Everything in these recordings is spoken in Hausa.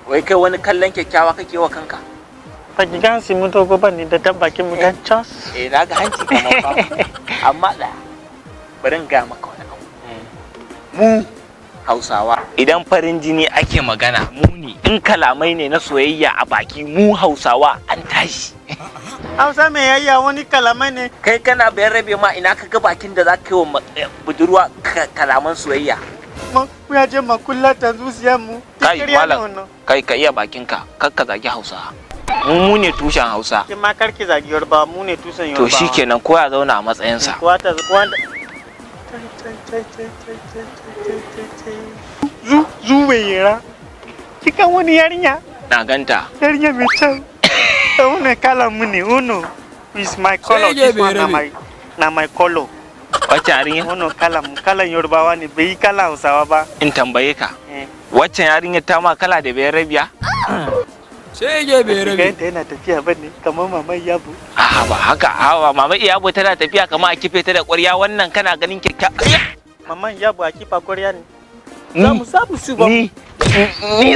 Wai kai wani kallon kyakkyawa kake wa kanka? Ba ki gan si mun dogo ba ni da dan bakin mu dan chos. Na ga hanci kamar fa. Amma da bari in ga maka wani abu. Mu Hausawa idan farin jini ake magana mu ne, in kalamai ne na soyayya a baki mu Hausawa an tashi. Hausa me yayya wani kalamai ne? Kai kana bayan rabe ma ina ka ga bakin da za ka yi wa budurwa kalaman soyayya. Mu ya je makullata zuciyar mu. Kai malam, kai ka iya bakinka, kar ka zagi Hausa. Mu ne tushen Hausa. Ki ma karki zagi Yoruba, mu ne tushen Yoruba. To shikenan ko ya zauna a matsayinsa. Zu mai yera. Kikan wani yarinya? Na ganta. Yarinya mai kyau. One kala mu ne, uno is my color, this one na my color. Wacce yarinya? Uno kalan Yorubawa ne, bai yi kala Hausawa ba. In tambaye ka. Wacce yarinya ta ma kala da bayan rabiya? Shege bai rabe. Kai yana tafiya bane kamar maman Yabo. Ba haka. Maman Yabo tana tafiya kamar a kife ta da ƙwarya, wannan kana ganin kyakkyawa. Maman Yabo a kifa ƙwarya ne. Za mu su ba. Ni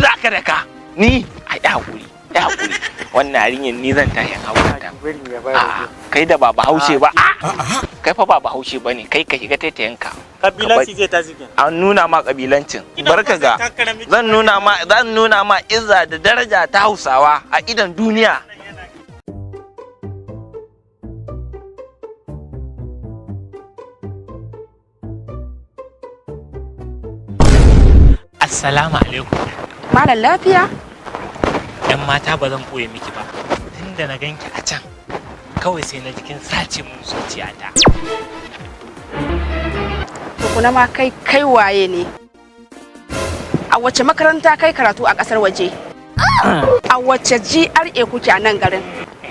za ka daka. Ni a yi haƙuri. Wannan yarinyar ni zan tashi hawa ta. Kai da ba Bahaushe ba. Kai fa ba Bahaushe bane, kai ka shiga taitayenka. Kabilanci zai ta zikin. An nuna ma kabilancin. Barka ga. Zan nuna ma izza da daraja ta Hausawa a idan duniya. Assalamu alaikum. Malam lafiya? Yan mata ba zan ɓoye miki ba, tunda na ganki a can kawai sai na jikin sace mun zuciyata. Tukuna ma kai waye ne? A wace makaranta kai karatu a ƙasar waje? A wace GRA kuke a nan garin?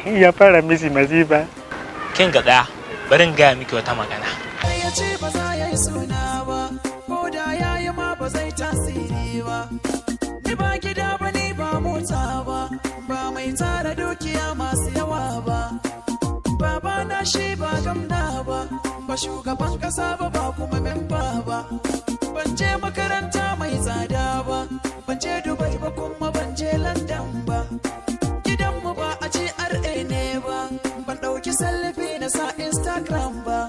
Ya fara misi maziba. Kin ga ɗaya, bari in gaya miki wata magana. Ya ce ba za ya yi suna ba, ko da ya yi ma ba zai tasiri ba. Ni ba gida ba ni ba mota ba, ba mai tara dukiya masu yawa ba. Baba na shi ba gamna ba, ba shugaban kasa ba kuma memba ba. Ban je makaranta mai tsada ba, ban je Dubai ba kuma ban je London ba. Gidanmu ba a GRA ne ba, ban ɗauki selfie na sa Instagram ba.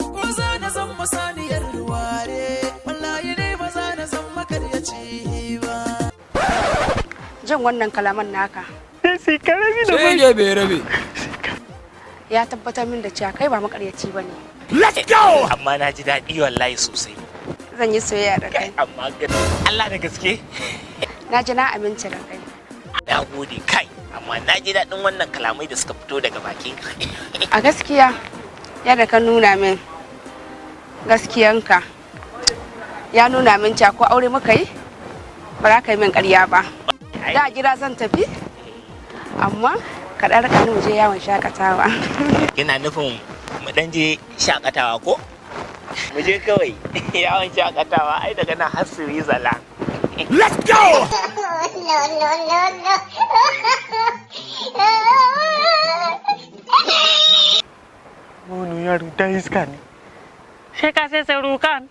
Ko za na zan masaniyar ware, wallahi ne ba za na zan makaryaci ba. Jin wannan kalaman naka. Sai karami da mai. Shege bai rabe. Ya tabbatar min da cewa kai ba makaryaci bane. Let's go! Amma na ji daɗi wallahi sosai. Zan yi soyayya da kai. Amma Allah da gaske. Na ji na amince da kai. Na gode kai, amma na ji daɗin wannan kalamai da suka fito daga bakin. A gaskiya, yadda ka nuna min gaskiyanka, ya nuna min cewa ko aure muka yi, ba za ka yi min ƙarya ba. Da gida zan tafi, amma ka ɗan raka ni mu je yawon shakatawa. Kina nufin mu ɗan je shakatawa ko? Mu je kawai yawon shakatawa, ai daga nan har Switzerland. Let's go! Wani yaro ta iska ne. Sai ka sai sarukan.